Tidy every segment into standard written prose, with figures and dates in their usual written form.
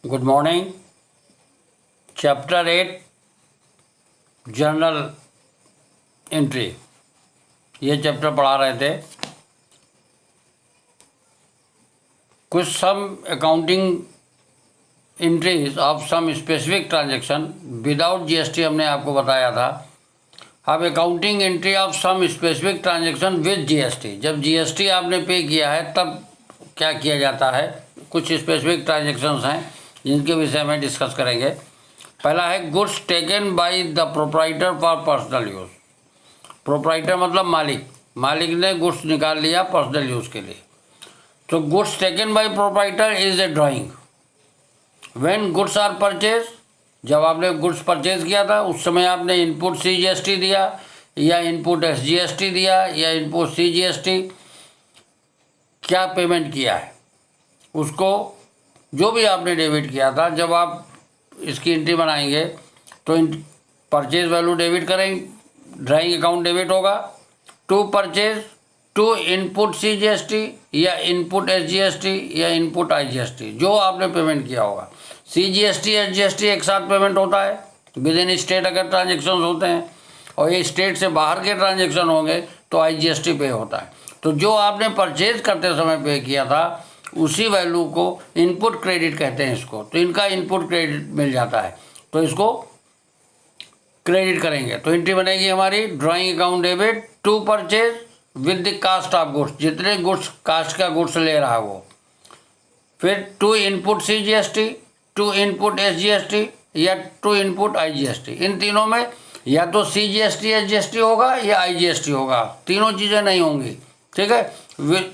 Good morning. Chapter 8 journal entry, ये chapter पढ़ा रहे थे। कुछ some accounting entries of some specific transaction without GST हमने आपको बताया था। अब accounting entry of some specific transaction with GST, जब जीएसटी आपने पे किया है तब क्या किया जाता है। कुछ स्पेसिफिक ट्रांजैक्शंस हैं जिनके विषय में डिस्कस करेंगे। पहला है goods taken by the proprietor for personal use. Proprietor मतलब मालिक ने गुड्स निकाल लिया पर्सनल यूज़ के लिए। तो goods taken by proprietor is a drawing. When goods are purchase, जब आपने गुड्स परचेज किया था उस समय आपने इनपुट सीजीएसटी दिया या इनपुट एसजीएसटी दिया या इनपुट सीजीएसटी, क्या पेमेंट किया है उसको, जो भी आपने डेबिट किया था, जब आप इसकी एंट्री बनाएंगे तो परचेज वैल्यू डेबिट करेंगे, ड्राइंग अकाउंट डेबिट होगा। To purchase, to input CGST या इनपुट एसजीएसटी या इनपुट आईजीएसटी, जो आपने पेमेंट किया होगा। सीजीएसटी एसजीएसटी एक साथ पेमेंट होता है विद इन स्टेट अगर ट्रांजेक्शन होते हैं, और ये स्टेट से बाहर के ट्रांजेक्शन होंगे तो आईजीएसटी पे होता है। तो जो आपने परचेज करते समय पे किया था उसी वैल्यू को इनपुट क्रेडिट कहते हैं इसको। तो इनका इनपुट क्रेडिट मिल जाता है तो इसको क्रेडिट करेंगे। तो एंट्री बनेगी हमारी drawing account debit to purchase with the cost of goods, जितने गुड्स कास्ट का गुड्स ले रहा है वो। फिर to input CGST, to input SGST या टू इनपुट आईजीएसटी। इन तीनों में या तो सीजीएसटी एसजीएसटी होगा या आईजीएसटी होगा, तीनों चीज़ें नहीं होंगी। ठीक है,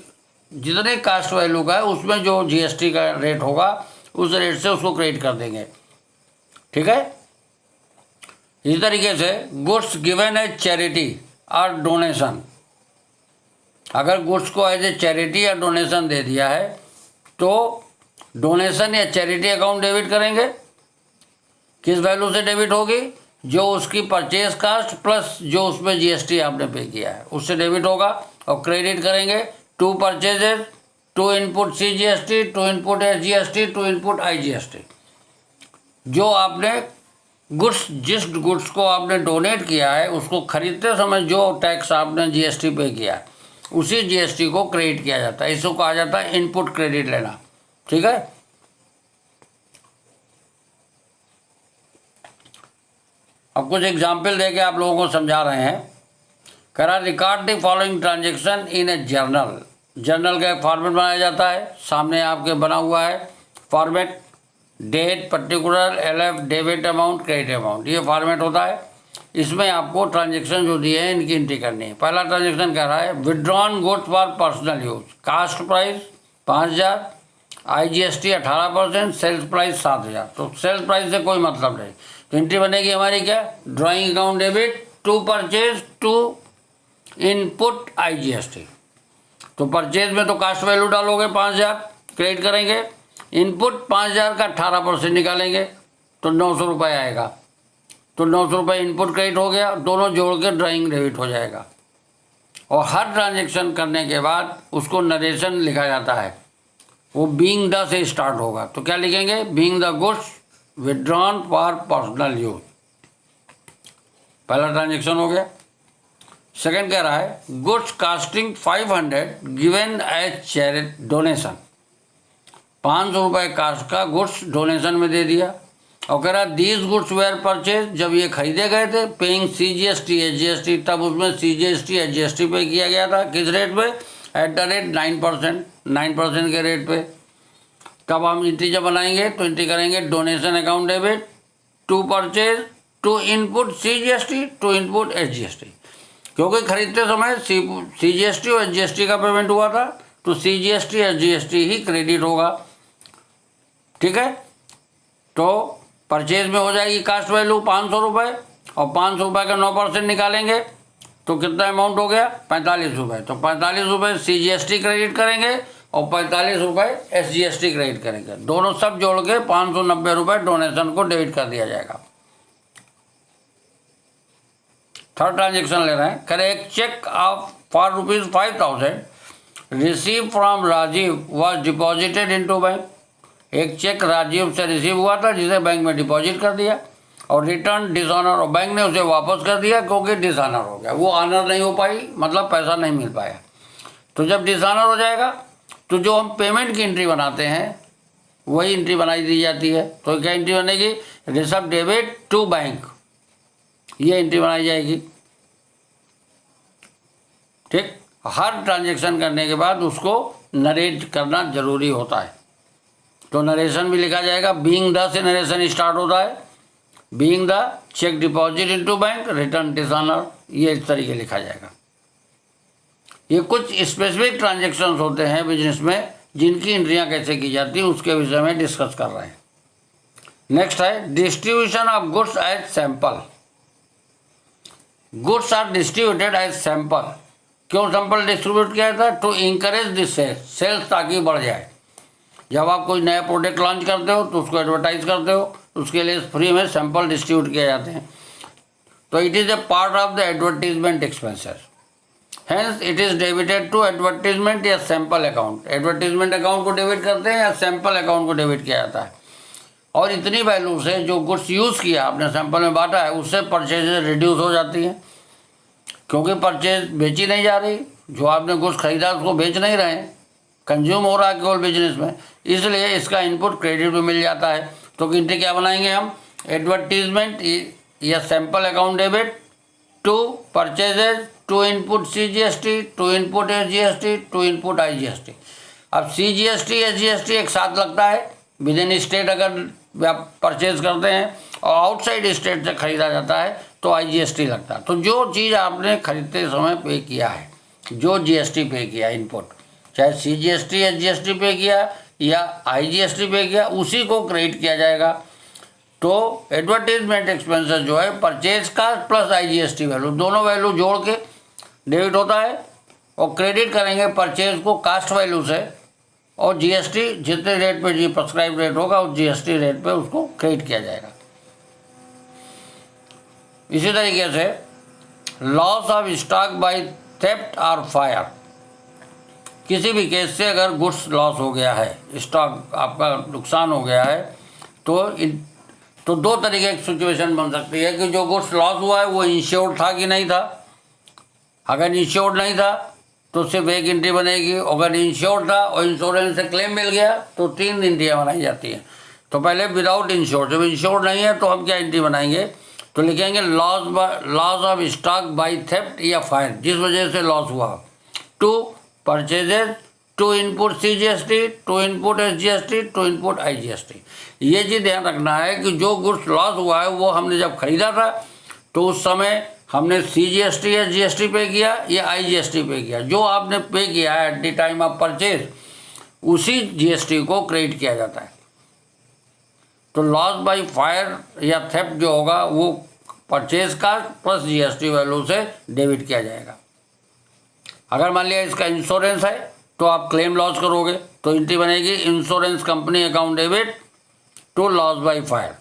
जितने कास्ट वैल्यू का है उसमें जो जीएसटी का रेट होगा उस रेट से उसको क्रेडिट कर देंगे। ठीक है, इसी तरीके से गुड्स गिवन एज चैरिटी और डोनेशन, अगर गुड्स को एज ए चैरिटी या डोनेशन दे दिया है तो डोनेशन या चैरिटी अकाउंट डेबिट करेंगे। किस वैल्यू से डेबिट होगी, जो उसकी परचेज कास्ट प्लस जो उसमें जीएसटी आपने पे किया है उससे डेबिट होगा। और क्रेडिट करेंगे to purchases, to input CGST, to input SGST, to input IGST. जो आपने गुड्स, जिस गुड्स को आपने डोनेट किया है उसको खरीदते समय जो टैक्स आपने जीएसटी पे किया है उसी जीएसटी को क्रेडिट किया जाता है। इसको कहा जाता है इनपुट क्रेडिट लेना। ठीक है, अब कुछ एग्जाम्पल देके आप लोगों को समझा रहे हैं। करा record the following transaction in A journal. Journal का एक फॉर्मेट बनाया जाता है, सामने आपके बना हुआ है format, date, particular, LF, debit amount, credit amount, ये फॉर्मेट होता है। इसमें आपको ट्रांजेक्शन जो दिए हैं इनकी एंट्री करनी है। पहला ट्रांजेक्शन कह रहा है withdrawn goods for personal use, cost price 5000, IGST 18%, sales price 7000। तो सेल्स प्राइस से कोई मतलब नहीं, तो एंट्री बनेगी हमारी क्या, drawing account debit to purchase to input IGST. तो परचेज में तो कास्ट वैल्यू डालोगे 5000, क्रेडिट करेंगे। इनपुट 5000 का 18% निकालेंगे तो 900 रुपये आएगा। तो 900 रुपये इनपुट क्रेडिट हो गया, दोनों जोड़ के ड्राइंग डेबिट हो जाएगा। और हर ट्रांजेक्शन करने के बाद उसको नरेशन लिखा जाता है, वो बीइंग द से स्टार्ट होगा। तो क्या लिखेंगे, being the goods withdrawn for personal use, पहला ट्रांजेक्शन हो गया। सेकंड कह रहा है goods costing 500 given as charity donation, 500 रुपये कास्ट का गुड्स डोनेशन में दे दिया। और कह रहा दीज गुड्स वेयर परचेज, जब ये खरीदे गए थे पेइंग सीजीएसटी एसजीएसटी, तब उसमें सीजीएसटी एसजीएसटी पे किया गया था। किस रेट पे, एट द रेट 9% के रेट पे। तब हम एंट्री जब बनाएंगे तो एंट्री करेंगे donation account debit to purchase to input CGST to input SGST, क्योंकि खरीदते समय सीजीएसटी और एसजीएसटी का पेमेंट हुआ था तो सीजीएसटी एसजीएसटी ही क्रेडिट होगा। ठीक है, तो परचेज में हो जाएगी कास्ट वैल्यू 500 रुपये, और 500 रुपये का 9% निकालेंगे तो कितना अमाउंट हो गया, 45 रुपये। तो 45 रुपये सीजीएसटी क्रेडिट करेंगे और 45 रुपये एसजीएसटी क्रेडिट करेंगे, दोनों सब जोड़ के 590 रुपये डोनेशन को डेबिट कर दिया जाएगा। थर्ड ट्रांजेक्शन ले रहे हैं, करे एक cheque of for ₹5000 receive from Rajeev was deposited into bank. एक चेक राजीव से रिसीव हुआ था जिसे बैंक में डिपॉजिट कर दिया, और रिटर्न डिसऑनर, और बैंक ने उसे वापस कर दिया क्योंकि डिसऑनर हो गया, वो ऑनर नहीं हो पाई, मतलब पैसा नहीं मिल पाया। तो जब डिसऑनर हो जाएगा तो जो हम पेमेंट की एंट्री बनाते हैं वही एंट्री बनाई दी जाती है। तो क्या एंट्री बनेगी? रिसीव डेबिट टू बैंक, ये एंट्री बनाई जाएगी। ठीक, हर ट्रांजैक्शन करने के बाद उसको नरेट करना जरूरी होता है, तो नरेशन भी लिखा जाएगा। बीइंग द से नरेशन स्टार्ट होता है, being the cheque deposit into bank, return dishonour, ये इस तरीके लिखा जाएगा। ये कुछ स्पेसिफिक ट्रांजैक्शंस होते हैं बिजनेस में जिनकी एंट्रियां कैसे की जाती है उसके विषय में डिस्कस कर रहे हैं। नेक्स्ट है distribution of goods as sample. Goods are distributed as sample. क्यों सैंपल डिस्ट्रीब्यूट किया जाता है? टू इंकरेज दिस सेल्स, ताकि बढ़ जाए। जब आप कोई नया प्रोडक्ट लॉन्च करते हो तो उसको एडवर्टाइज करते हो, उसके लिए फ्री में सैंपल डिस्ट्रीब्यूट किए जाते हैं। तो it is a part of the advertisement expenses, hence it is debited to advertisement या सैंपल अकाउंट। एडवर्टीजमेंट अकाउंट को डेबिट करते हैं या सैंपल अकाउंट को डेबिट किया जाता है। और इतनी वैल्यू से जो गुड्स यूज़ किया आपने सैंपल में बांटा है उससे परचेजेज रिड्यूस हो जाती हैं, क्योंकि परचेज बेची नहीं जा रही, जो आपने गुड्स खरीदा उसको बेच नहीं रहे हैं, कंज्यूम हो रहा है केवल बिजनेस में, इसलिए इसका इनपुट क्रेडिट भी मिल जाता है। तो एंट्री क्या बनाएंगे हम? एडवर्टीजमेंट या sample account debit to purchases, to input CGST, to input SGST, to input IGST। अब CGST SGST एक साथ लगता है विद इन स्टेट, अगर आप परचेज करते हैं, और आउटसाइड स्टेट से खरीदा जाता है तो IGST लगता है। तो जो चीज़ आपने खरीदते समय पे किया है, जो GST पे किया इनपुट, चाहे CGST SGST पे किया या IGST पे किया, उसी को क्रेडिट किया जाएगा। तो एडवर्टीजमेंट एक्सपेंसेस जो है purchase cost plus IGST value, दोनों वैल्यू जोड़ के डेबिट होता है, और क्रेडिट करेंगे परचेज को कास्ट वैल्यू से, और GST जितने रेट पे जी प्रेस्क्राइब रेट होगा उस GST रेट पे उसको क्रेडिट किया जाएगा। इसी तरीके से loss of stock by theft और फायर, किसी भी केस से अगर गुड्स लॉस हो गया है, स्टॉक आपका नुकसान हो गया है, तो दो तरीके की सिचुएशन बन सकती है कि जो गुड्स लॉस हुआ है वो इंश्योर्ड था कि नहीं था। अगर इंश्योर्ड नहीं था तो सिर्फ एक एंट्री बनेगी, अगर इंश्योर्ड था और इंश्योरेंस से क्लेम मिल गया तो 3 एंट्रियाँ बनाई जाती हैं। तो पहले विदाउट इंश्योर्ड, जब इंश्योर्ड नहीं है तो हम क्या एंट्री बनाएंगे? तो लिखेंगे loss of stock by theft या फायर, जिस वजह से लॉस हुआ, to purchases, to input CGST, to input SGST, to input IGST। ये चीज़ ध्यान रखना है कि जो गुड्स लॉस हुआ है वो हमने जब खरीदा था तो उस समय हमने CGST या GST पे किया या IGST पे किया। जो आपने पे किया है at the time of purchase उसी GST को क्रेडिट किया जाता है। तो लॉस बाय फायर या थेफ्ट जो होगा वो परचेज का प्लस GST वैल्यू से डेबिट किया जाएगा। अगर मान लिया इसका इंश्योरेंस है तो आप क्लेम लॉस करोगे तो एंट्री बनेगी insurance company account debit to loss by fire.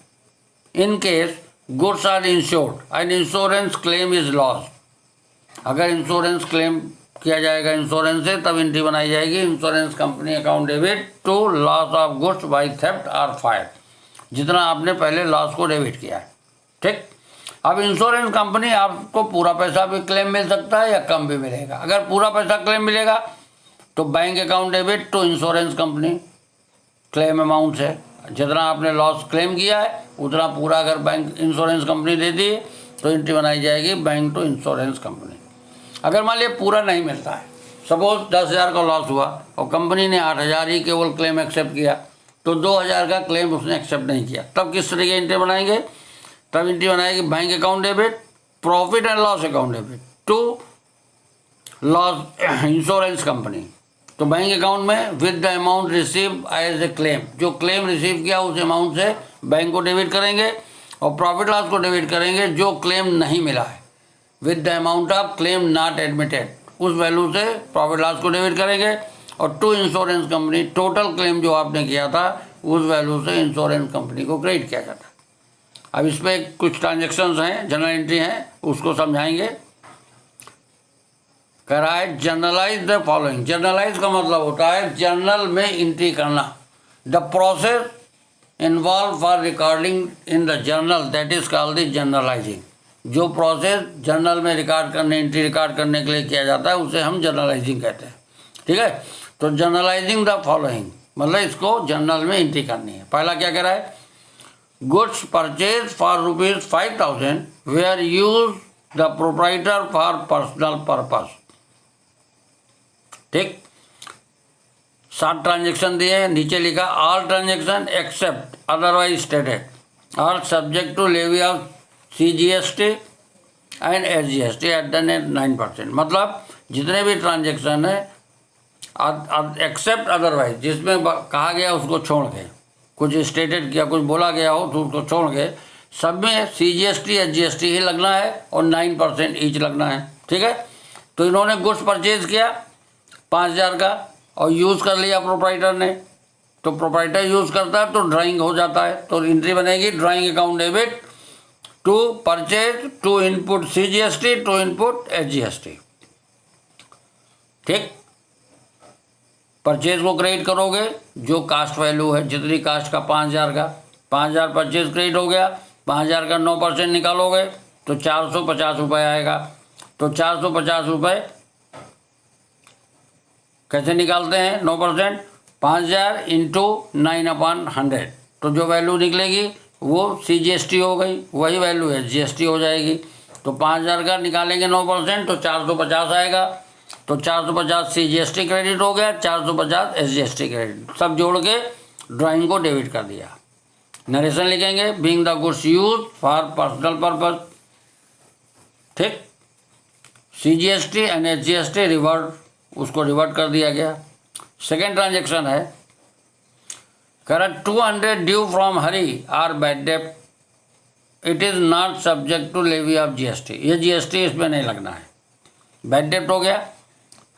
In case goods are insured and insurance claim is loss, अगर इंश्योरेंस क्लेम किया जाएगा इंश्योरेंस से तब एंट्री बनाई जाएगी insurance company account debit to loss of goods by theft और fire, जितना आपने पहले लॉस को डेबिट किया है। ठीक, अब इंश्योरेंस कंपनी आपको पूरा पैसा भी क्लेम मिल सकता है या कम भी मिलेगा। अगर पूरा पैसा क्लेम मिलेगा तो bank account debit to insurance company claim amount है, जितना आपने लॉस क्लेम किया है उतना पूरा अगर बैंक इंश्योरेंस कंपनी दे दी तो एंट्री बनाई जाएगी बैंक टू इंश्योरेंस कंपनी। अगर मान लिया पूरा नहीं मिलता है, सपोज 10,000 का लॉस हुआ और कंपनी ने 8,000 ही केवल क्लेम एक्सेप्ट किया, तो 2,000 का क्लेम उसने एक्सेप्ट नहीं किया, तब किस तरीके एंट्री बनाएंगे? तब एंट्री बनाएगी bank account debit profit and loss account debit to loss insurance company. तो बैंक अकाउंट में with the amount receive as a claim, जो क्लेम रिसीव किया उस अमाउंट से बैंक को डेबिट करेंगे, और प्रॉफिट लॉस को डेबिट करेंगे जो क्लेम नहीं मिला है with the amount of claim not admitted, उस वैल्यू से प्रॉफिट लॉस को डेबिट करेंगे, और to insurance company total claim जो आपने किया था उस वैल्यू से इंश्योरेंस कंपनी को क्रेडिट किया जाता है। अब इसमें कुछ ट्रांजेक्शन्स हैं, जनरल एंट्री हैं, उसको समझाएंगे। कह रहा है जनरलाइज द फॉलोइंग। जनरलाइज का मतलब होता है जर्नल में एंट्री करना, the process involve for recording in the journal that is called the journalising. जो प्रोसेस जर्नल में रिकॉर्ड करने, एंट्री रिकॉर्ड करने के लिए किया जाता है उसे हम जर्नलाइजिंग कहते हैं। ठीक है, तो जर्नलाइजिंग द फॉलोइंग मतलब इसको जर्नल में एंट्री करनी है। पहला क्या कह रहा है, goods purchase for ₹5,000 were use the proprietor for personal purpose. ठीक, 7 ट्रांजेक्शन दिए हैं, नीचे लिखा all transaction except otherwise stated are subject to levy of CGST and SGST at the rate 9%। मतलब जितने भी ट्रांजेक्शन है एक्सेप्ट अदरवाइज, जिसमें कहा गया उसको छोड़ के, कुछ स्टेटेड किया, कुछ बोला गया हो तो उसको छोड़ के सब में CGST SGST ही लगना है और 9% ईच लगना है। ठीक है, तो इन्होंने गुड्स परचेज किया 5,000 का और यूज़ कर लिया प्रोप्राइटर ने, तो प्रोप्राइटर यूज़ करता है तो ड्राइंग हो जाता है, तो एंट्री बनेगी drawing account debit to purchase to input CGST to input SGST। ठीक, परचेज को क्रेडिट करोगे जो कास्ट वैल्यू है, जितनी कास्ट का 5,000 का, 5,000 परचेज क्रेडिट हो गया, 5,000 का 9% निकालोगे तो 450 रुपये आएगा। तो 450 रुपये कैसे निकालते हैं 9%, 5,000 इंटू 9/100, तो जो वैल्यू निकलेगी वो CGST हो गई, वही वैल्यू SGST हो जाएगी। तो 5,000 का निकालेंगे 9% तो 450 आएगा, तो 450 CGST क्रेडिट हो गया, 450 SGST क्रेडिट, सब जोड़ के ड्राइंग को डेबिट कर दिया। नरेशन लिखेंगे being the goods use for personal purpose. ठीक, CGST एंड SGST रिवर्ट, उसको रिवर्ट कर दिया गया। सेकेंड ट्रांजेक्शन है correct 200 due from Hari are bad debt, it is not subject to levy of GST। ये GST इसमें नहीं लगना है। बैड डेप्ट हो गया,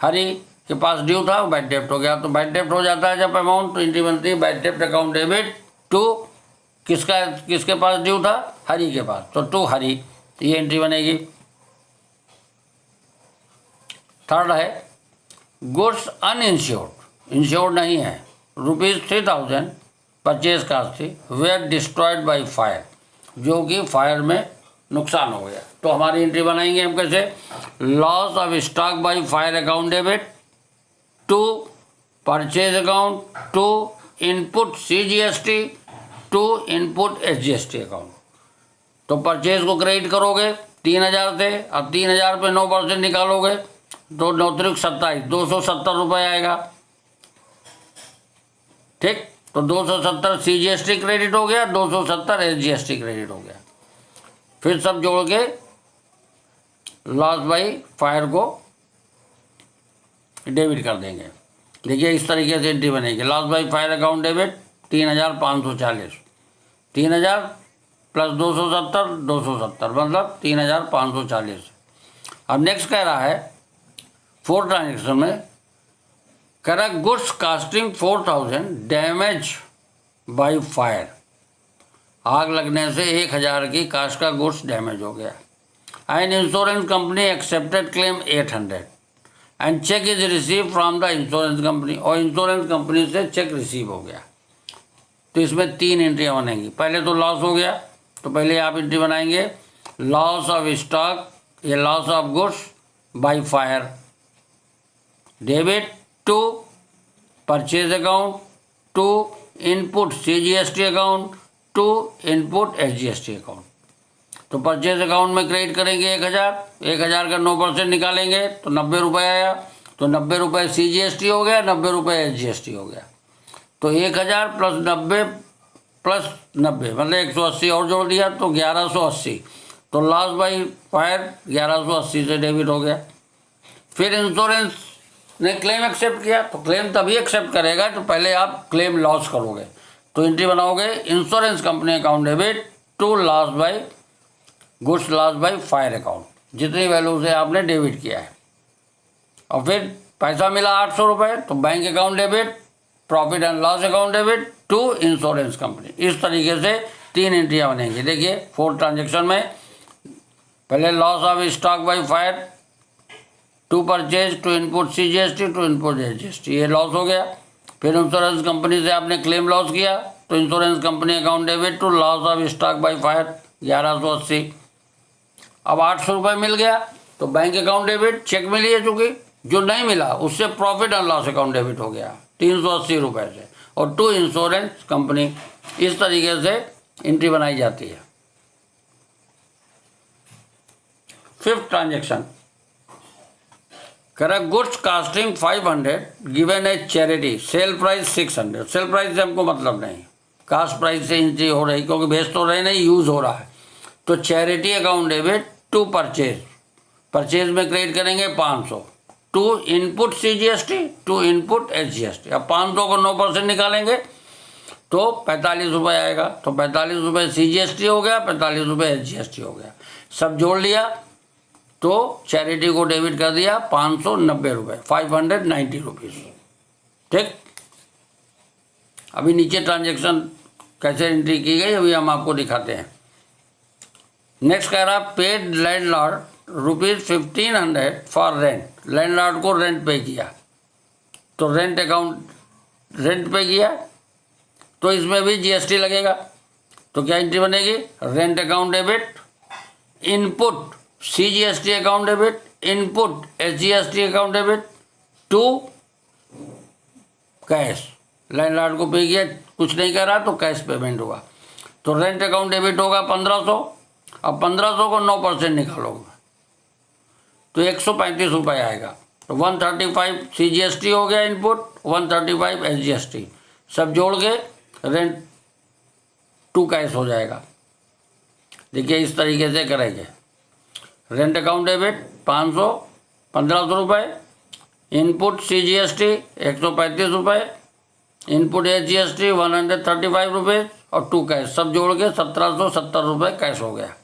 हरी के पास ड्यू था, बैड डेप्ट हो गया, तो बैड डेप्ट हो जाता है जब अमाउंट, तो एंट्री बनती है बैड डेप्ट अकाउंट डेबिट टू किसके पास ड्यू था, हरी के पास, तो टू हरी, ये एंट्री बनेगी। थर्ड है गुड्स अनइंश्योर्ड, इंश्योर्ड नहीं है, ₹3,000 परचेज कास्ट थी, वेयर डिस्ट्रॉयड बाई फायर, जो कि फायर में नुकसान हो गया, तो हमारी एंट्री बनाएंगे हम कैसे, loss of stock by fire account debit to purchase account to input CGST to input SGST account. तो परचेज को क्रेडिट करोगे 3,000 थे, अब 3,000 पे 9% निकालोगे तो 9 27 270 रुपये आएगा। ठीक, तो 270 CGST क्रेडिट हो गया, 270 SGST क्रेडिट हो गया। फिर सब जोड़ के लॉस बाई फायर को डेबिट कर देंगे। देखिए इस तरीके से एंट्री बनेगी, loss by fire account debit 3,540, 3,000 plus 270 मतलब 3,540। अब नेक्स्ट कह रहा है 4 ट्रांजेक्शन में correct goods casting 4,000 damage by fire, आग लगने से 1,000 की कास्ट का गुड्स डैमेज हो गया। And insurance company accepted claim 800 and cheque is receive from the insurance company, और इंश्योरेंस कंपनी से चेक रिसीव हो गया। तो इसमें 3 एंट्रियाँ बनेंगी। पहले तो लॉस हो गया, तो पहले आप एंट्री बनाएंगे लॉस ऑफ स्टॉक, ये loss of goods by fire debit to purchase account to input CGST account to input SGST account. तो परचेज अकाउंट में क्रेडिट करेंगे 1,000 का 9% निकालेंगे तो 90 रुपये आया, तो 90 रुपये CGST हो गया, 90 रुपये SGST हो गया। तो 1,000 प्लस 90 प्लस 90 मतलब 180 और जोड़ दिया तो 1,180, तो लॉस बाई फायर 1,180 से डेबिट हो गया। फिर इंश्योरेंस ने क्लेम एक्सेप्ट किया, तो क्लेम तभी एक्सेप्ट करेगा तो पहले आप क्लेम लॉस करोगे, तो एंट्री बनाओगे insurance company account debit to loss by goods loss by fire account, जितनी वैल्यू से आपने डेबिट किया है। और फिर पैसा मिला 800 रुपये, तो bank account debit profit and loss account debit to insurance company. इस तरीके से 3 एंट्रियाँ बनेंगी। देखिए 4 ट्रांजेक्शन में पहले loss of stock by fire to purchase to input CGST to input SGST, ये लॉस हो गया। फिर इंश्योरेंस कंपनी से आपने क्लेम लॉस किया तो insurance company account debit to loss of stock by fire 1180। अब 800 रुपये मिल गया तो बैंक अकाउंट डेबिट, चेक मिली है चूँकि, जो नहीं मिला उससे profit and loss account debit हो गया 380 रुपये से, और टू इंश्योरेंस कंपनी। इस तरीके से एंट्री बनाई जाती है। Fifth transaction, correct, goods costing 500 given a charity, sale price 600। Sale price से हमको मतलब नहीं, कास्ट प्राइस से एंट्री हो रही क्योंकि बेच तो रहे नहीं, यूज़ हो रहा है। तो charity account debit to purchase, purchase में क्रेडिट करेंगे 500, to input CGST to input SGST। अब 500 को 9% निकालेंगे तो 45 रुपये आएगा, तो 45 रुपये CGST हो गया, 45 रुपये SGST हो गया, सब जोड़ लिया तो चैरिटी को डेबिट कर दिया 590 रुपये, 590 रुपीज़। ठीक, अभी नीचे ट्रांजेक्शन कैसे एंट्री की गई अभी हम आपको दिखाते हैं। नेक्स्ट कह रहा paid landlord ₹1500 for rent, landlord को रेंट पे किया तो रेंट अकाउंट रेंट पे किया तो इसमें भी GST लगेगा। तो क्या एंट्री बनेगी, rent account debit, input CGST account debit, input SGST account debit to cash, landlord को पे किया, कुछ नहीं कर रहा तो कैश पेमेंट हुआ। तो रेंट अकाउंट डेबिट होगा 1500, अब 1500 को 9% निकालोगे तो 135 रुपये आएगा, तो 135 CGST हो गया इनपुट, 135 SGST, सब जोड़ के रेंट टू कैश हो जाएगा। देखिए इस तरीके से करेंगे, रेंट अकाउंट डेबिट 500, 1500 रुपये, इनपुट CGST 135 रुपये, इनपुट SGST 135 रुपये और टू कैश, सब जोड़ के 1770 रुपये कैश हो गया,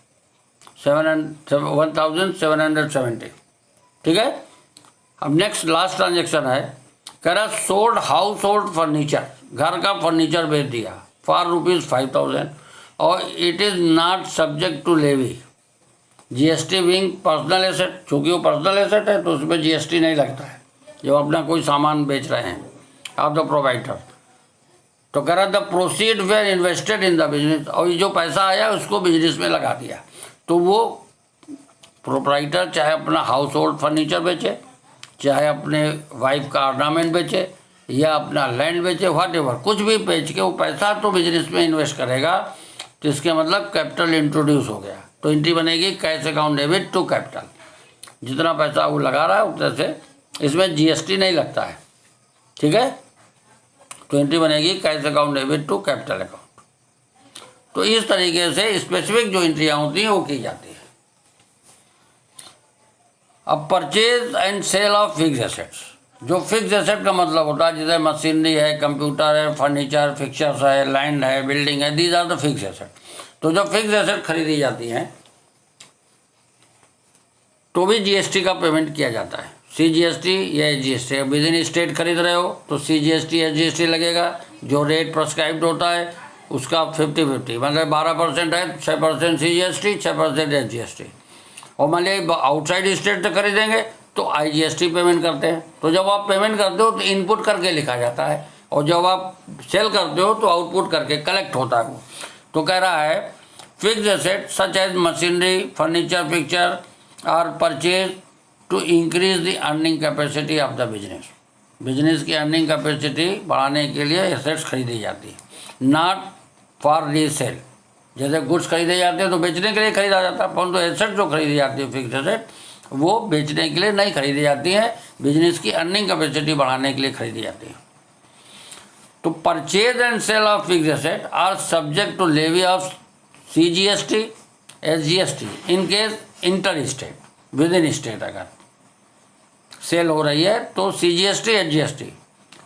1770। ठीक है। अब नेक्स्ट लास्ट ट्रांजेक्शन है, कह रहा सोल्ड हाउस होल्ड फर्नीचर, घर का फर्नीचर बेच दिया फॉर ₹5000 और it is not subject to levy, GST being personal asset, चूँकि वो पर्सनल एसेट है तो उसमें GST नहीं लगता है जब अपना कोई सामान बेच रहे हैं आप द प्रोवाइडर। तो कह रहा the proceed were invested in the business, और ये जो पैसा आया उसको बिजनेस में लगा दिया। तो वो प्रोप्राइटर चाहे अपना हाउस होल्ड फर्नीचर बेचे, चाहे अपने वाइफ का ऑर्नामेंट बेचे या अपना लैंड बेचे, व्हाट एवर, कुछ भी बेच के वो पैसा तो बिजनेस में इन्वेस्ट करेगा, तो इसके मतलब कैपिटल इंट्रोड्यूस हो गया। तो एंट्री बनेगी cash account debit to capital, जितना पैसा वो लगा रहा है उतने से, इसमें GST नहीं लगता है। ठीक है, तो एंट्री बनेगी cash account debit to capital account. तो इस तरीके से स्पेसिफिक जो एंट्रियाँ होती हैं वो की जाती है। अब purchase and sale of fix assets, जो फिक्स एसेट का मतलब होता है जैसे मशीनरी है, कंप्यूटर है, फर्नीचर, फिक्चर्स है, लैंड है, बिल्डिंग है, these are the fix asset. तो जब फिक्स एसेट खरीदी जाती हैं तो भी GST का पेमेंट किया जाता है, CGST या SGST। विद इन स्टेट खरीद रहे हो तो CGST SGST लगेगा, जो रेट प्रेस्क्राइब्ड होता है उसका 50-50, मतलब 12% है, 6% CGST, 6% SGST। और मान लिया आउटसाइड स्टेट से खरीदेंगे तो IGST पेमेंट करते हैं। तो जब आप पेमेंट करते हो तो इनपुट करके लिखा जाता है, और जब आप सेल करते हो तो आउटपुट करके कलेक्ट होता है वो। तो कह रहा है fix asset such as machinery, furniture, picture are purchase to increase the earning capacity of the business, business की अर्निंग कैपेसिटी बढ़ाने के लिए एसेट्स खरीदी जाती है, नॉट फॉर रीसेल। जैसे गुड्स खरीदे जाते हैं तो बेचने के लिए खरीदा जाता है, परंतु एसेट जो खरीदी जाती है फिक्स एसेट वो बेचने के लिए नहीं खरीदी जाती है, बिजनेस की अर्निंग कैपेसिटी बढ़ाने के लिए खरीदी जाती है। तो purchase and sale of fix asset are subject to levy of CGST, SGST in case inter state, within state अगर सेल हो रही है तो CGST, SGST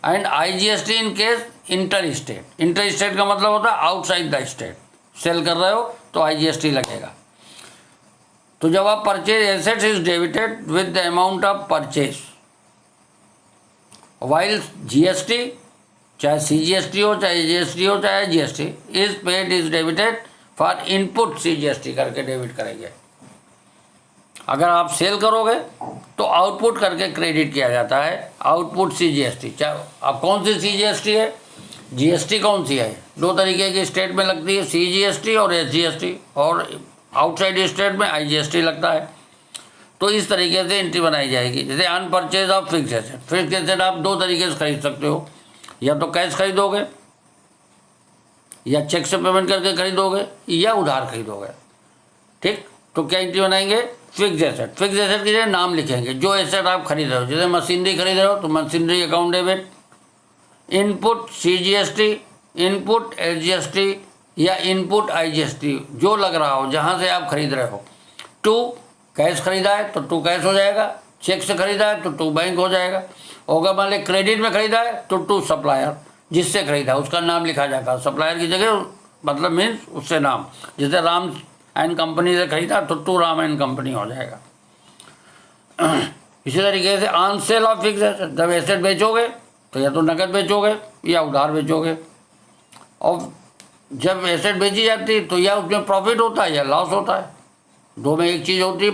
and IGST in case inter state. Inter state का मतलब होता है outside the state, cell कर रहे हो तो IGST लगेगा। तो जब आप purchase assets is debited with the amount of purchase, while GST चाहे CGST हो, चाहे SGST हो, चाहे GST is paid is debited for input CGST करके डेबिट करेंगे। अगर आप सेल करोगे तो आउटपुट करके क्रेडिट किया जाता है, आउटपुट CGST। चाहे अब कौन सी CGST है, GST कौन सी है, दो तरीके की स्टेट में लगती है, CGST और SGST, और आउटसाइड स्टेट में IGST लगता है। तो इस तरीके से एंट्री बनाई जाएगी। जैसे on purchase of fix asset, fix asset आप दो तरीके से खरीद सकते हो, या तो कैश खरीदोगे, या चेक से पेमेंट करके खरीदोगे, या उधार खरीदोगे। ठीक, तो क्या एंट्री बनाएंगे, फिक्स एसेट। फिक्स एसेट के लिए नाम लिखेंगे, जो एसेट आप खरीद रहे हो। जैसे मशीनरी खरीद रहे हो तो machinery account debit, input CGST, input SGST, या इनपुट IGST, जो लग रहा हो जहाँ से आप खरीद रहे हो। टू कैश खरीदा है तो टू कैश हो जाएगा, चेक से खरीदा है तो टू बैंक हो जाएगा। और अगर मान ली क्रेडिट में खरीदा है तो टू सप्लायर, जिससे खरीदा है उसका नाम लिखा जाएगा, सप्लायर की जगह, मतलब मीन्स उससे नाम। जैसे राम एंड कंपनी से खरीदा तो टू राम एंड कंपनी हो जाएगा। इसी तरीके से on sale of fix asset, जब एसेट बेचोगे तो या तो नकद बेचोगे या उधार बेचोगे। और जब एसेट बेची जाती है तो या उसमें प्रॉफिट होता है या लॉस होता है, दो में एक चीज़ होती है।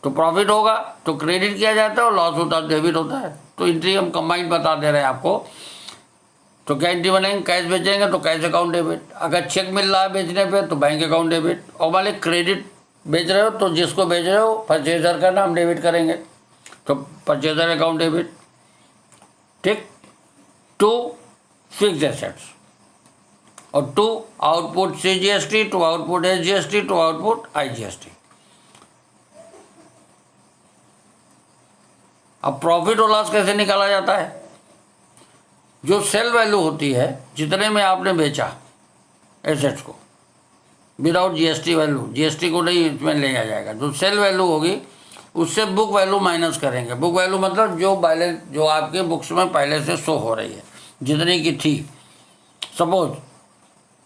तो प्रॉफिट होगा तो क्रेडिट किया जाता है, और लॉस होता है डेबिट होता है। तो एंट्री हम कंबाइंड बता दे रहे हैं आपको। तो क्या एंट्री बनेंगे, कैश बेचेंगे तो कैश अकाउंट डेबिट, अगर चेक मिल रहा है बेचने पे तो बैंक अकाउंट डेबिट, और मान ली क्रेडिट बेच रहे हो तो जिसको बेच रहे हो परचेजर का नाम डेबिट करेंगे, तो परचेजर अकाउंट डेबिट। ठीक, टू फिक्स एसेट्स, और to output CGST, to output SGST, to output IGST। अब प्रॉफिट और लॉस कैसे निकाला जाता है, जो सेल वैल्यू होती है, जितने में आपने बेचा एसेट्स को, विदाउट GST वैल्यू, GST को नहीं इसमें लिया जाएगा, जो सेल वैल्यू होगी उससे बुक वैल्यू माइनस करेंगे। बुक वैल्यू मतलब जो बैलेंस, जो आपके बुक्स में पहले से शो हो रही है, जितनी की थी। सपोज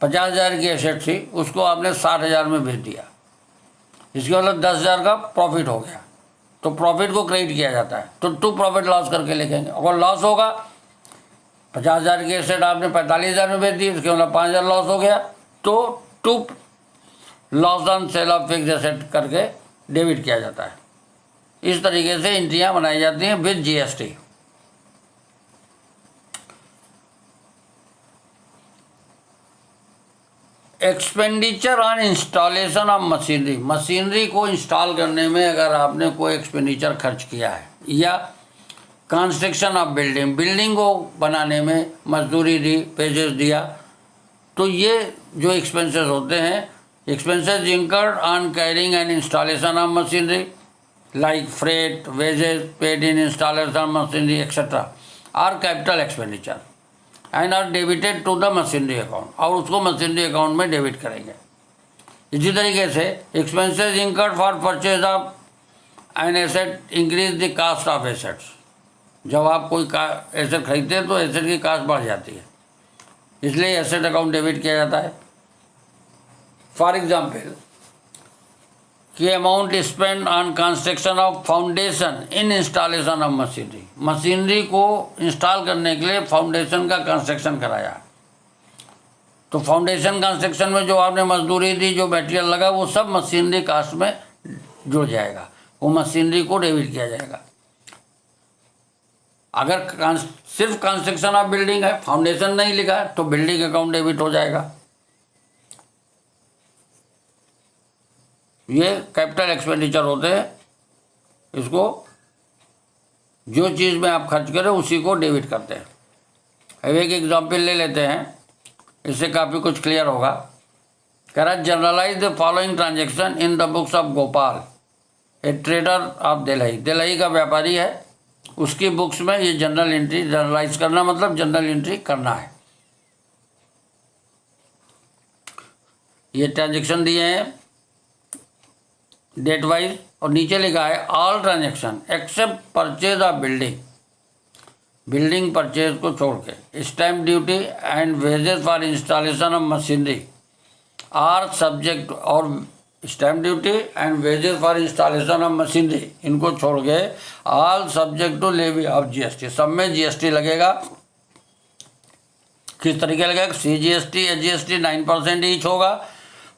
50,000 की एसेट थी, उसको आपने 60,000 में बेच दिया, इसके मतलब 10,000 का प्रॉफिट हो गया, तो प्रॉफिट को क्रेडिट किया जाता है। तो टू प्रॉफिट लॉस करके लिखेंगे। अगर लॉस होगा, 50,000 की एसेट आपने 45,000 में बेच दी, इसके मतलब 5,000 लॉस हो गया, तो to loss on sale of fix asset करके डेबिट किया जाता है। इस तरीके से एंट्रियां बनाई जाती हैं with GST। Expenditure on installation of machinery, machinery को इंस्टॉल करने में अगर आपने कोई एक्सपेंडिचर खर्च किया है, या कंस्ट्रक्शन ऑफ बिल्डिंग, बिल्डिंग को बनाने में मजदूरी दी, पेजेस दिया, तो ये जो एक्सपेंसेस होते हैं, expenses incurred on carrying and installation of machinery like freight, wages paid in installation machinery etcetera are capital expenditure and are debited to the machinery account, और उसको मशीनरी अकाउंट में डेबिट करेंगे। इसी तरीके से expenses incurred for purchase of an asset increase the cost of assets, जब आप कोई एसेट खरीदते हैं तो एसेट की कास्ट बढ़ जाती है, इसलिए एसेट अकाउंट डेबिट किया जाता है। फॉर एग्जाम्पल, कि amount spend on construction of foundation in installation of machinery, machinery को इंस्टॉल करने के लिए फाउंडेशन का कंस्ट्रक्शन कराया, तो फाउंडेशन कंस्ट्रक्शन में जो आपने मजदूरी दी, जो मटेरियल लगा, वो सब मशीनरी कास्ट में जुड़ जाएगा, वो मशीनरी को डेबिट किया जाएगा। अगर सिर्फ कंस्ट्रक्शन ऑफ बिल्डिंग है, फाउंडेशन नहीं लिखा है, तो बिल्डिंग अकाउंट डेबिट हो जाएगा। ये कैपिटल एक्सपेंडिचर होते हैं, इसको जो चीज़ में आप खर्च करें उसी को डेबिट करते हैं। अब एक एग्जाम्पल ले लेते हैं, इससे काफ़ी कुछ क्लियर होगा। कह रहा journalise the following transaction in the books of Gopal, a trader of Delhi, Delhi का व्यापारी है, उसकी बुक्स में ये जनरल एंट्री, जनरलाइज करना मतलब जनरल एंट्री करना है। ये ट्रांजेक्शन दिए हैं डेट वाइज, और नीचे लिखा है all transaction except purchase of building, building purchase को छोड़ के, stamp duty and wages for installation of machinery are subject, और stamp duty and wages for installation of machinery, इनको छोड़ के all subject to levy of GST, सब में GST लगेगा। किस तरीके लगेगा, CGST SGST 9% ईच होगा,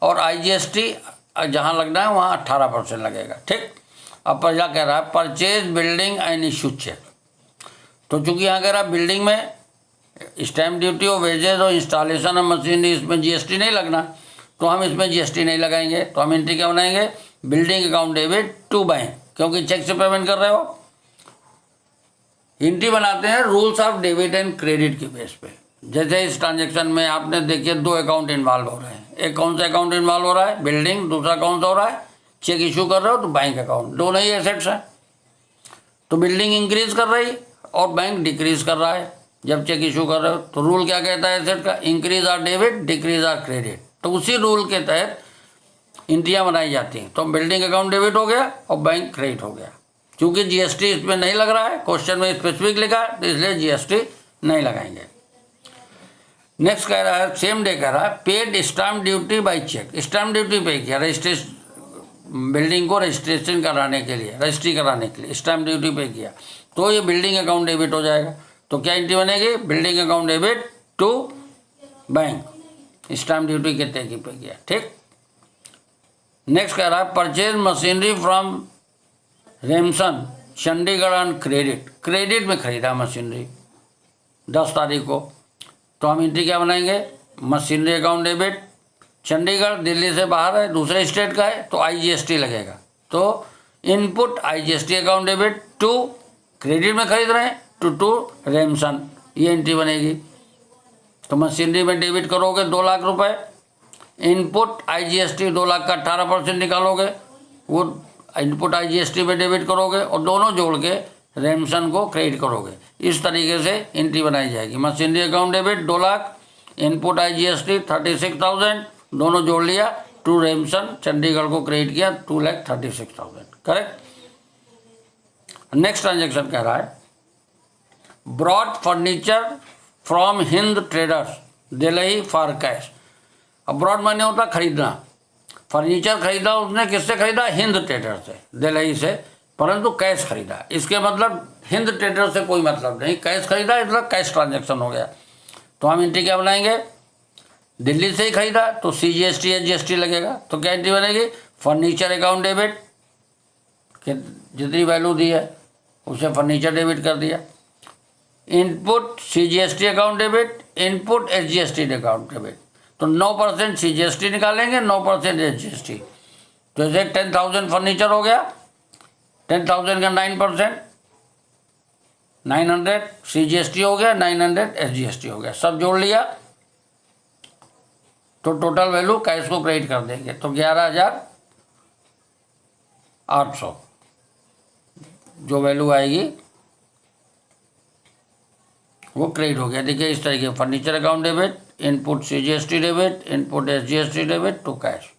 और IGST जहाँ लगना है वहाँ 18% लगेगा। ठीक, अब पहला कह रहा है purchase building and issue cheque. तो चूंकि यहाँ कह रहा है बिल्डिंग में स्टैम्प ड्यूटी और वेजेज और इंस्टॉलेशन ऑफ मशीनरी, इसमें जीएसटी नहीं लगना, तो हम इसमें जीएसटी नहीं लगाएंगे। तो हम एंट्री क्या बनाएंगे, building account debit to bank, क्योंकि चेक से पेमेंट कर रहे हो। एंट्री बनाते हैं rules of debit and credit के बेस पे। जैसे इस ट्रांजेक्शन में आपने देखिए 2 अकाउंट इन्वॉल्व हो रहे हैं। एक कौन सा अकाउंट इन्वॉल्व हो रहा है, बिल्डिंग। दूसरा कौन सा हो रहा है, चेक इशू कर रहे हो तो बैंक अकाउंट। दोनों ही एसेट्स हैं। तो बिल्डिंग इंक्रीज कर रही और बैंक डिक्रीज कर रहा है जब चेक इशू कर रहे हो। तो रूल क्या कहता है एसेट का, increase are debit decrease are credit. तो उसी रूल के तहत एंट्रियां बनाई जाती हैं। तो बिल्डिंग अकाउंट डेबिट हो गया और बैंक क्रेडिट हो गया। क्योंकि जीएसटी इसमें नहीं लग रहा है, क्वेश्चन में स्पेसिफिक लिखा है, तो इसलिए जीएसटी नहीं लगाएंगे। नेक्स्ट कह रहा है, सेम डे कह रहा है paid stamp duty by cheque. Stamp duty pay किया, रजिस्ट्रेशन, बिल्डिंग को रजिस्ट्रेशन कराने के लिए, रजिस्ट्री कराने के लिए स्टाम्प ड्यूटी पे किया, तो ये बिल्डिंग अकाउंट डेबिट हो जाएगा। तो क्या एंट्री बनेगी, building account debit to bank, stamp duty के तय पे किया। ठीक, नेक्स्ट कह रहा है purchase machinery from Remson Chandigarh on credit. Credit में खरीदा मशीनरी 10 तारीख को, तो हम एंट्री क्या बनाएंगे, machinery account debit. Chandigarh Delhi से बाहर है, दूसरे स्टेट का है, तो आईजीएसटी लगेगा। तो input IGST account debit to, credit में खरीद रहे हैं, टू रेमसन, ये एंट्री बनेगी। तो मशीनरी में डेबिट करोगे 2 लाख रुपए, इनपुट आईजीएसटी 2 लाख का 18% निकालोगे, वो इनपुट आईजीएसटी में डेबिट करोगे और दोनों जोड़ के रेमसन को क्रेडिट करोगे। इस तरीके से एंट्री बनाई जाएगी। Machinery account debit 2 lakh, input IGST 36,000, दोनों जोड़ लिया, टू रेमसन चंडीगढ़ को क्रेडिट किया 2,36,000। करेक्ट। नेक्स्ट ट्रांजेक्शन कह रहा है brought furniture from Hind traders Delhi for cash. अब ब्रॉड माने होता खरीदना, फर्नीचर खरीदा उसने, किससे खरीदा, हिंद ट्रेडर से, दिल्ली से, परंतु कैश खरीदा। इसके मतलब हिंद ट्रेडर से कोई मतलब नहीं, कैश खरीदा मतलब कैश ट्रांजैक्शन हो गया। तो हम एंट्री क्या बनाएंगे, दिल्ली से ही खरीदा तो सीजीएसटी या जीएसटी लगेगा। तो क्या एंट्री बनेगी, फर्नीचर अकाउंट डेबिट, जितनी वैल्यू दी है उसे फर्नीचर डेबिट कर दिया, input CGST account debit, input SGST account debit. तो 9% सीजीएसटी निकालेंगे, 9% एसजीएसटी। तो जैसे 10,000 फर्नीचर हो गया, 10,000 का 9%, 900 सीजीएसटी हो गया, 900 एसजीएसटी हो गया, सब जोड़ लिया तो टोटल वैल्यू कैश को क्रेडिट कर देंगे। तो 11,800 जो वैल्यू आएगी वो क्रेडिट हो गया। देखिए इस तरीके furniture account debit, input CGST debit, input SGST debit to cash.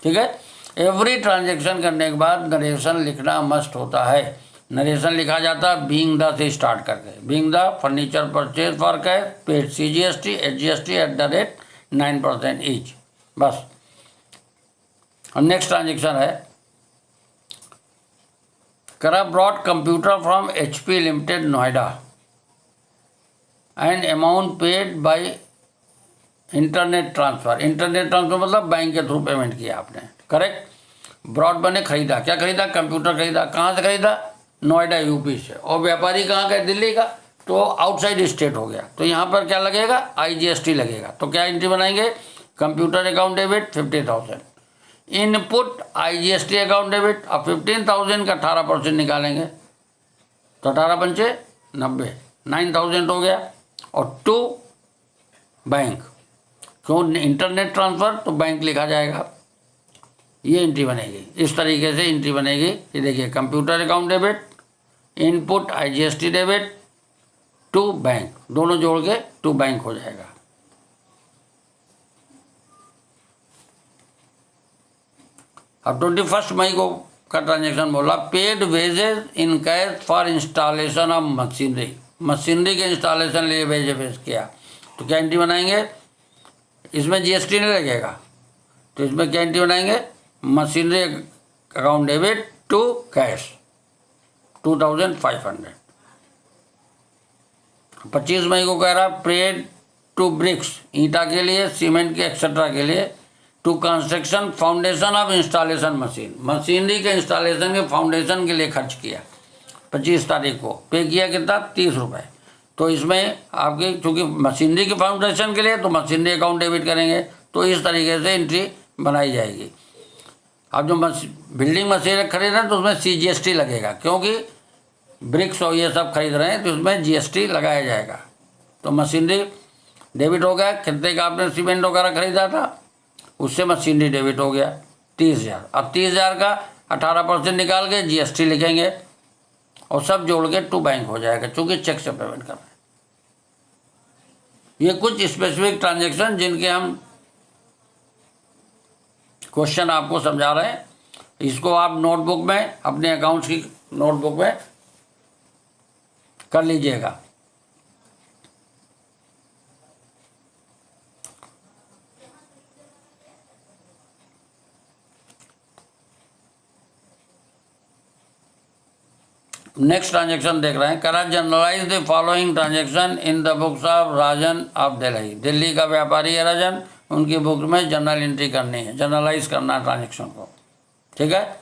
ठीक है। एवरी ट्रांजैक्शन करने के बाद नरेशन लिखना मस्ट होता है। नरेशन लिखा जाता है बीइंग द से स्टार्ट करके, being the furniture purchase for cash paid CGST SGST at the rate 9% each, बस। और नेक्स्ट ट्रांजेक्शन है करा brought computer from HP limited Noida and amount paid by internet transfer. Internet transfer मतलब bank के through payment किया आपने। Correct. Broad बने खरीदा, क्या खरीदा, कंप्यूटर खरीदा। कहाँ से खरीदा, नोएडा यूपी से। और व्यापारी कहाँ का, दिल्ली का, तो आउटसाइड स्टेट हो गया। तो यहाँ पर क्या लगेगा, आईजीएसटी लगेगा। तो क्या एंट्री बनाएंगे, computer account debit 50,000, input IGST account debit. अब 15,000 का 18% निकालेंगे तो 18 पंचे 90, 9,000 हो गया। और टू बैंक, क्यों इंटरनेट ट्रांसफ़र तो बैंक लिखा जाएगा। ये एंट्री बनेगी, इस तरीके से एंट्री बनेगी। ये देखिए computer account debit, input IGST debit to bank, दोनों जोड़ के टू बैंक हो जाएगा। अब 21 मई को का ट्रांजेक्शन बोला paid wages in cash for installation of machinery. Machinery के इंस्टॉलेशन लिए वेज किया। तो क्या एंट्री बनाएंगे, इसमें जीएसटी नहीं लगेगा। तो इसमें क्या एंट्री बनाएंगे, machinery account debit to cash 2,500। 25 मई को कह रहा पेड टू ब्रिक्स, ईंटा के लिए, सीमेंट के एक्सेट्रा के लिए to construction foundation of installation machine, machinery के इंस्टॉलेशन के फाउंडेशन के लिए खर्च किया 25 तारीख को, पे किया कितना 30 रुपये। तो इसमें आपके चूँकि मशीनरी के फाउंडेशन के लिए तो मशीनरी अकाउंट डेबिट करेंगे, तो इस तरीके से एंट्री बनाई जाएगी। अब जो बिल्डिंग मशीनरी खरीद रहे हैं तो उसमें CGST लगेगा, क्योंकि ब्रिक्स और ये सब खरीद रहे हैं तो उसमें GST लगाया जाएगा। तो मशीनरी डेबिट हो गया, कितने का आपने सीमेंट वगैरह खरीदा था उससे मशीनरी डेबिट हो गया 30,000। अब 30,000 का 18% निकाल के GST लिखेंगे और सब जोड़ के टू बैंक हो जाएगा, चूँकि चेक से पेमेंट कर रहे हैं। ये कुछ स्पेसिफिक ट्रांजेक्शन जिनके हम क्वेश्चन आपको समझा रहे हैं, इसको आप नोटबुक में अपने अकाउंट्स की नोटबुक में कर लीजिएगा। नेक्स्ट ट्रांजेक्शन देख रहे हैं, करा journalise the following transaction in the books of Rajan of Delhi. Delhi का व्यापारी है राजन, उनकी बुक में जनरल एंट्री करनी है, जनरलाइज करना है ट्रांजेक्शन को, ठीक है।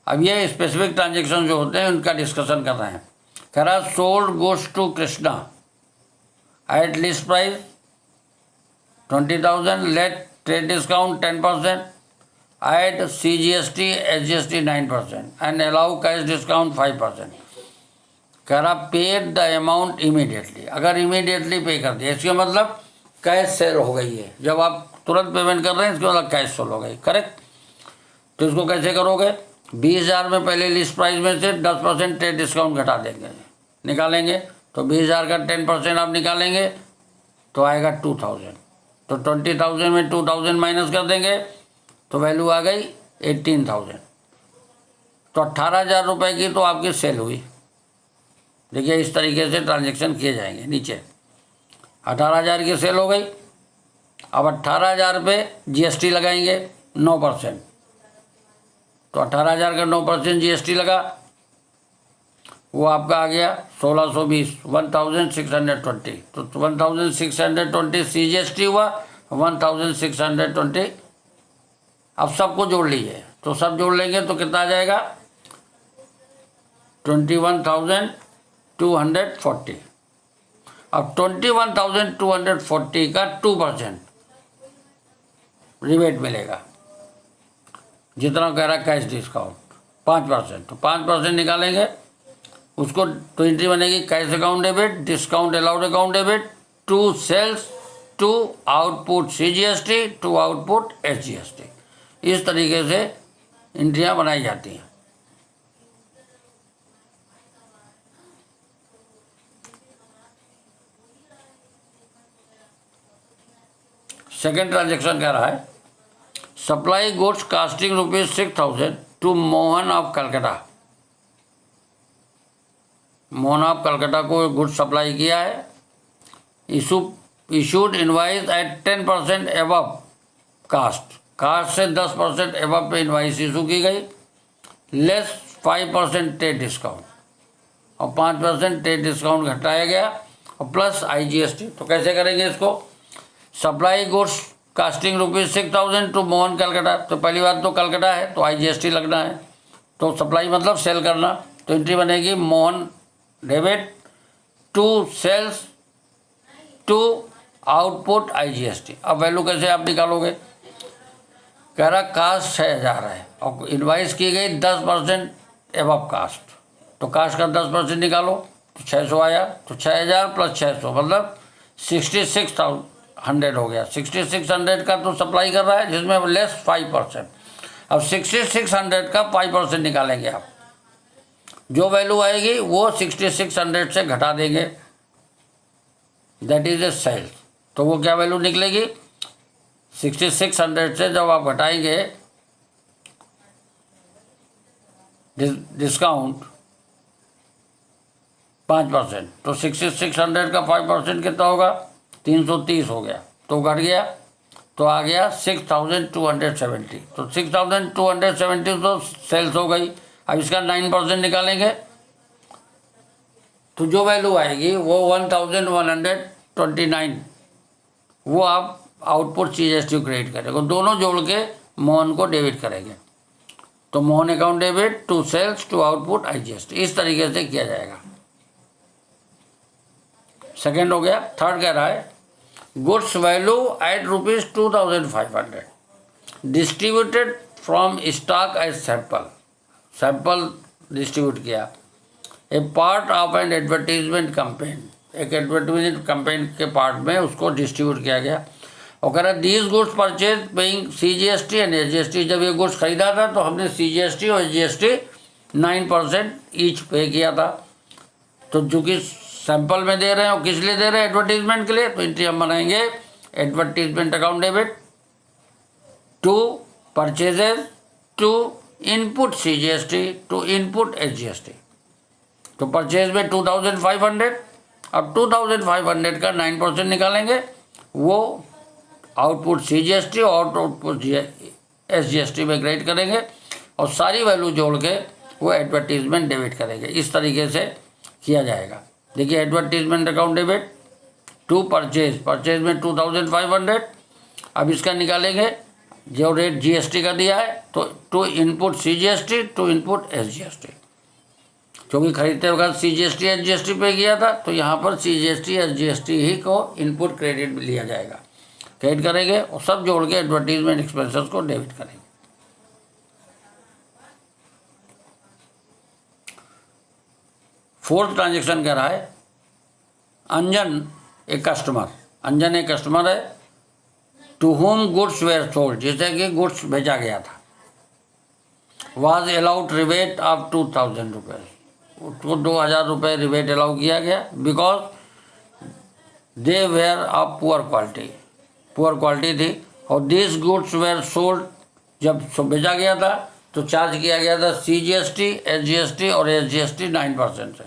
अब ये स्पेसिफिक ट्रांजेक्शन जो होते हैं उनका डिस्कशन कर रहे हैं। करा sold goods to Krishna at list price 20,000, let trade discount 10%, add CGST, SGST 9% and allow cash discount 5%. कह रहा पेड द अमाउंट इमीडिएटली, अगर इमीडिएटली पे कर दिया इसका मतलब कैश सेल हो गई है। जब आप तुरंत पेमेंट कर रहे हैं इसका मतलब कैश सेल हो गई, करेक्ट। तो इसको कैसे करोगे, 20,000 में पहले लिस्ट प्राइस में से 10% ट्रेड डिस्काउंट घटा देंगे, निकालेंगे तो 20,000 का 10% आप निकालेंगे तो आएगा 2,000। तो 20,000 में 2,000 माइनस कर देंगे तो वैल्यू आ गई 18,000। तो 18,000 रुपये की तो आपकी सेल हुई। देखिए इस तरीके से ट्रांजेक्शन किए जाएंगे। नीचे 18,000 की सेल हो गई, अब 18,000 पे GST लगाएंगे 9%, तो 18,000 का 9% GST लगा, वो आपका आ गया 1,620, 1,620। तो 1,620 CGST हुआ, 1,620। अब सबको जोड़ लीजिए, तो सब जोड़ लेंगे तो कितना आ जाएगा 21,240। अब 21,240 का 2% रिबेट मिलेगा, जितना कह रहा है कैश डिस्काउंट 5%, तो 5% निकालेंगे उसको, तो एंट्री बनेगी cash account debit, discount allowed account debit, to sales, to output CGST, to output SGST। इस तरीके से एंट्रियां बनाई जाती हैं। सेकेंड ट्रांजेक्शन कह रहा है, supply goods costing ₹6,000 to Mohan of Calcutta. Mohan of Calcutta को गुड्स सप्लाई किया है, issued invoice at 10% above cost, cost से 10% एबव पे इनवाइस इशू की गई, लेस 5% ट्रेड डिस्काउंट, और 5% ट्रेड डिस्काउंट घटाया गया, और प्लस IGST। तो कैसे करेंगे इसको, supply goods costing ₹6,000 to Mohan Calcutta, तो पहली बात तो कलकत्ता है तो IGST लगना है, तो सप्लाई मतलब सेल करना, तो एंट्री बनेगी Mohan debit, to sales, to output IGST। अब वैल्यू कैसे आप निकालोगे, कह रहा कास्ट 6,000 है और इनवाइस की गई 10% एबव कास्ट, तो कास्ट का 10% निकालो तो 600 आया, तो 6,000 प्लस 600 मतलब 66,100 हो गया। 6600 का तो सप्लाई कर रहा है जिसमें लेस 5%। अब 6600 का 5% निकालेंगे आप, जो वैल्यू आएगी वो 6600 से घटा देंगे, दैट इज ए सेल। तो वो क्या वैल्यू निकलेगी, 6600 से जब आप घटाएंगे डिस्काउंट 5%, तो 6600 का 5% कितना होगा 330 हो गया, तो घट गया तो आ गया 6270। तो 6270 तो सेल्स हो गई। अब इसका 9% निकालेंगे तो जो वैल्यू आएगी वो 1129, वो आप आउटपुट CGST को क्रेडिट करेगा, दोनों जोड़ के मोहन को डेबिट करेंगे। तो Mohan account debit to sales to output IGST, इस तरीके से किया जाएगा। सेकेंड हो गया। थर्ड कह रहा है goods value at ₹2500 distributed from stock as sample, sample distribute किया। A part of an advertisement campaign, एक एडवर्टीजमेंट कैंपेन के पार्ट में उसको डिस्ट्रीब्यूट किया गया। और कह रहा these goods purchase paying CGST and SGST, जब ये गुड्स खरीदा था तो हमने CGST और SGST 9% ईच पे किया था। तो चूँकि सैंपल में दे रहे हैं और किस लिए दे रहे हैं, एडवर्टीजमेंट के लिए, तो एंट्री हम बनाएंगे advertisement account debit to purchases to input CGST to input SGST। तो परचेज में 2500, अब 2500 का 9% निकालेंगे, वो आउटपुट CGST और आउटपुट SGST में क्रेडिट करेंगे और सारी वैल्यू जोड़ के वो एडवर्टीजमेंट डेबिट करेंगे। इस तरीके से किया जाएगा। देखिए advertisement account debit to purchase, purchase में 2500, अब इसका निकालेंगे जो रेट GST का दिया है, तो to input CGST to input SGST, क्योंकि खरीदते वक्त CGST SGST पे किया था, तो यहाँ पर CGST SGST ही को इनपुट क्रेडिट लिया जाएगा, क्रेडिट करेंगे और सब जोड़ के एडवर्टीजमेंट एक्सपेंसेस को डेबिट करेंगे। फोर्थ ट्रांजेक्शन कह रहा है अंजन एक कस्टमर है to whom goods were sold, जैसे कि गुड्स बेचा गया था, वाज अलाउड रिबेट ऑफ 2000 रुपये, उसको 2000 रुपये रिबेट अलाउ किया गया because they were of poor quality थी। और दिस गुड्स वेयर सोल्ड, जब बेचा गया था तो चार्ज किया गया था CGST SGST और SGST 9% से,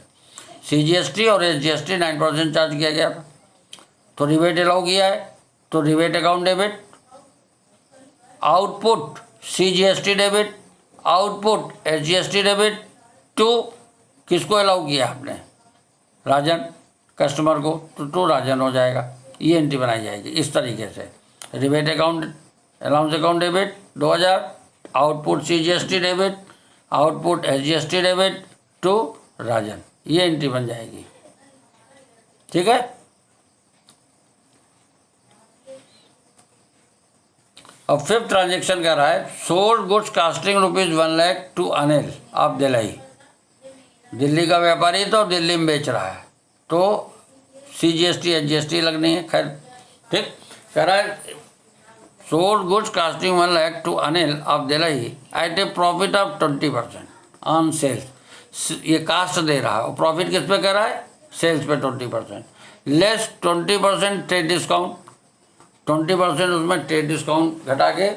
CGST और SGST 9% चार्ज किया गया था। तो रिबेट अलाउ किया है, तो rebate account debit, output CGST debit, output SGST debit टू किसको अलाउ किया आपने, राजन कस्टमर को, तो टू राजन हो जाएगा। ये एंट्री बनाई जाएगी इस तरीके से। Rebate account allowance account debit 2000, output CGST debit, output SGST debit to Rajan, ये एंट्री बन जाएगी। ठीक है। अब फिफ्थ ट्रांजेक्शन कर रहा है sold goods costing ₹1 lakh to Anil of Delhi, Delhi का व्यापारी तो दिल्ली में बेच रहा है, तो CGST SGST लगनी है। खैर ठीक, कह रहा है sold goods costing 1 lakh to Anil of Delhi at a profit of 20% on sales, ये कास्ट दे रहा है और प्रॉफिट किस पे कर रहा है, सेल्स पे 20%, लेस 20% ट्रेड डिस्काउंट, 20% उसमें ट्रेड डिस्काउंट घटा के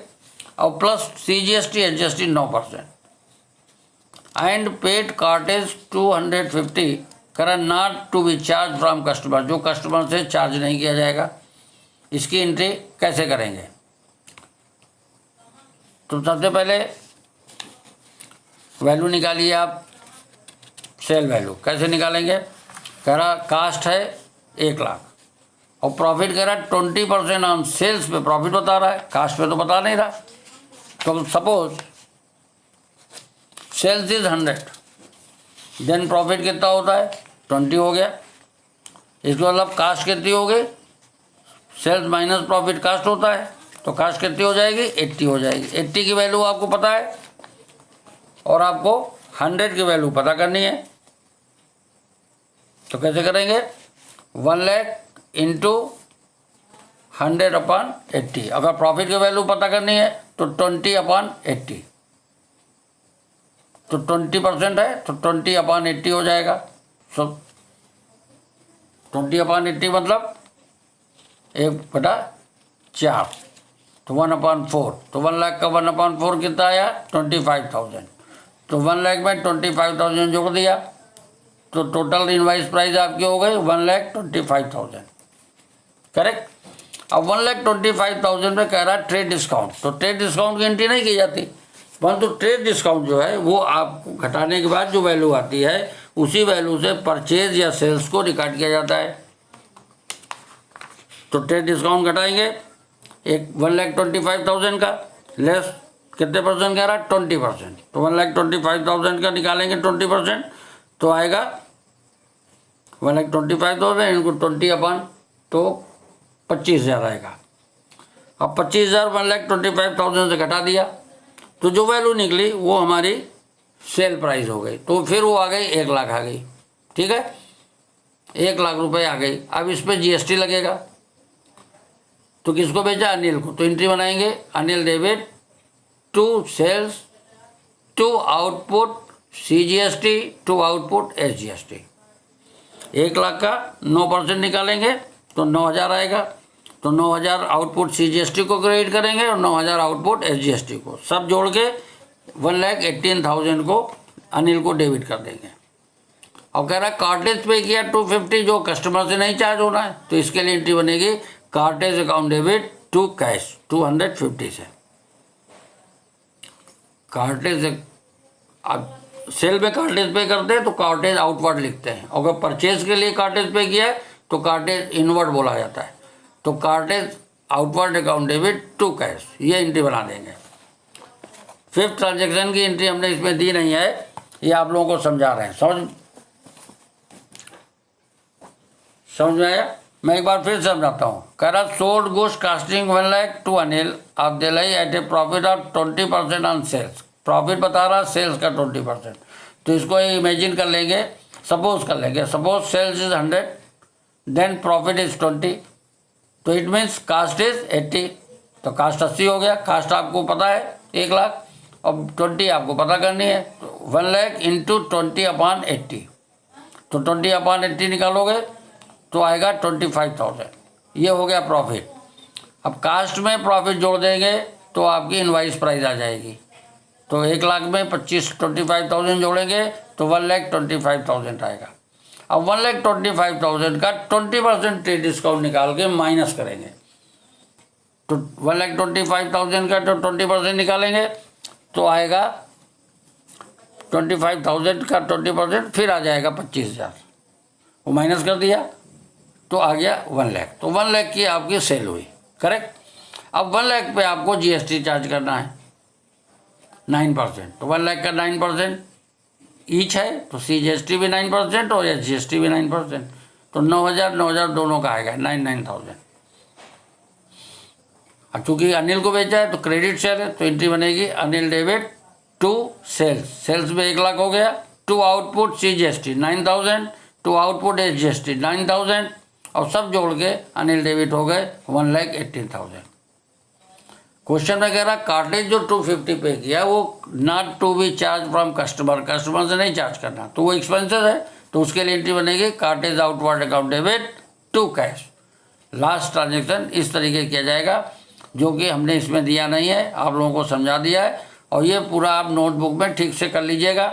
और plus CGST SGST 9% and paid cartage 250 करा not to be charged from customer, जो कस्टमर से चार्ज नहीं किया जाएगा। इसकी एंट्री कैसे करेंगे, तो सबसे पहले वैल्यू निकालिए आप, सेल वैल्यू कैसे निकालेंगे, कह रहा कास्ट है 1 लाख और प्रॉफिट कह रहा है 20% ऑन सेल्स पे प्रॉफिट बता रहा है, कास्ट पे तो बता नहीं रहा। तो suppose sales is 100, then profit कितना होता है 20 हो गया। इसके मतलब कास्ट कितनी हो गई, सेल्स माइनस प्रॉफिट कास्ट होता है, तो कास्ट कितनी हो जाएगी 80 हो जाएगी। 80 की वैल्यू आपको पता है और आपको 100 की वैल्यू पता करनी है, तो कैसे करेंगे 1 लाख इंटू 100/80। अगर प्रॉफिट की वैल्यू पता करनी है तो 20/80, तो 20% है तो 20/80 हो जाएगा। सो 20/80 मतलब 1/4, तो 1/4, तो 1 लाख का 1/4 कितना आया 25,000, तो 1 लाख में 25,000 जोड़ दिया, तो टोटल इनवाइस प्राइस आपकी हो गई 1,25,000, करेक्ट। अब 1,25,000 में कह रहा है ट्रेड डिस्काउंट, तो ट्रेड डिस्काउंट की एंट्री नहीं की जाती, परंतु ट्रेड डिस्काउंट जो है वो आप घटाने के बाद जो वैल्यू आती है उसी वैल्यू से परचेज या सेल्स को रिकॉर्ड किया जाता है। तो ट्रेड डिस्काउंट घटाएंगे एक 1,25,000 का लेस कितने परसेंट कह रहा है? 20%। तो 1,25,000 का निकालेंगे 20%, तो आएगा 1,25,000 इनको 20 अपन, तो 25,000 आएगा। अब 25,000 1,25,000 से घटा दिया तो जो वैल्यू निकली वो हमारी सेल प्राइस हो गई। तो फिर वो आ गई 1 लाख आ गई, ठीक है, 1 लाख रुपए आ गई। अब इस पर जीएसटी लगेगा, तो किसको बेचा? अनिल को। तो एंट्री बनाएंगे Anil debit to sales to output CGST to output SGST। 1 lakh का 9% निकालेंगे तो 9,000 आएगा। तो 9,000 आउटपुट CGST को क्रेडिट करेंगे और 9,000 आउटपुट SGST को, सब जोड़ के 1,18,000 को अनिल को डेबिट कर देंगे। अब कह रहा है कार्टेज पे किया 250 जो कस्टमर से नहीं चार्ज होना है, तो इसके लिए एंट्री बनेगी cartage account debit to cash 250 से। कार्टेज अब सेल में कार्टेज पे करते हैं तो कार्टेज आउटवर्ड लिखते हैं, और अगर परचेज के लिए कार्टेज पे किया है तो कार्टेज इनवर्ड बोला जाता है। तो cartage outward account debit to cash, ये एंट्री बना देंगे। 5th ट्रांजेक्शन की एंट्री हमने इसमें दी नहीं है, ये आप लोगों को समझा रहे हैं। समझ में आया? मैं एक बार फिर समझाता हूँ। कह रहा sold goods costing 1 lakh to Anil of Delhi at a profit of 20% on sales. Profit बता रहा सेल्स का 20%, तो इसको इमेजिन कर लेंगे, सपोज कर लेंगे, suppose sales is 100 then profit is 20, तो इट मीन्स कास्ट इज 80। तो कास्ट 80 हो गया, कास्ट आपको पता है 1 लाख, अब 20 आपको पता करनी है, तो 1 लाख इंटू 20/80, तो 20/80 निकालोगे तो आएगा 25,000, ये हो गया प्रॉफिट। अब कास्ट में प्रॉफिट जोड़ देंगे तो आपकी इनवाइस प्राइस आ जाएगी। तो 1 लाख में 25,000 जोड़ेंगे तो 1,25,000 आएगा। अब 1,25,000 का 20% ट्रेड डिस्काउंट निकाल के माइनस करेंगे, तो 1,25,000 का तो 20% निकालेंगे तो आएगा 25,000 का 20%, फिर आ जाएगा 25,000, वो माइनस कर दिया तो आ गया 1 लाख। तो 1 लाख की आपकी सेल हुई, करेक्ट। अब 1 लाख पे आपको GST चार्ज करना है 9%, तो 1 लाख का 9% ईच है, तो CGST भी 9% और SGST भी 9%, तो 9,000 दोनों का आएगा 99,000। अब चूँकि अनिल को बेचा है तो क्रेडिट सेल है, तो एंट्री बनेगी Anil debit to sales, sales में 1 लाख हो गया, to output CGST 9,000, to output SGST 9,000, और सब जोड़ के अनिल डेबिट हो गए 1,18,000। क्वेश्चन में कह रहा कार्टेज जो 250 पे किया वो not to be charged from customer, customer से नहीं चार्ज करना, तो वो एक्सपेंसेस है, तो उसके लिए एंट्री बनेगी cartage outward account debit to cash. Last transaction इस तरीके किया जाएगा, जो कि हमने इसमें दिया नहीं है, आप लोगों को समझा दिया है, और ये पूरा आप नोटबुक में ठीक से कर लीजिएगा।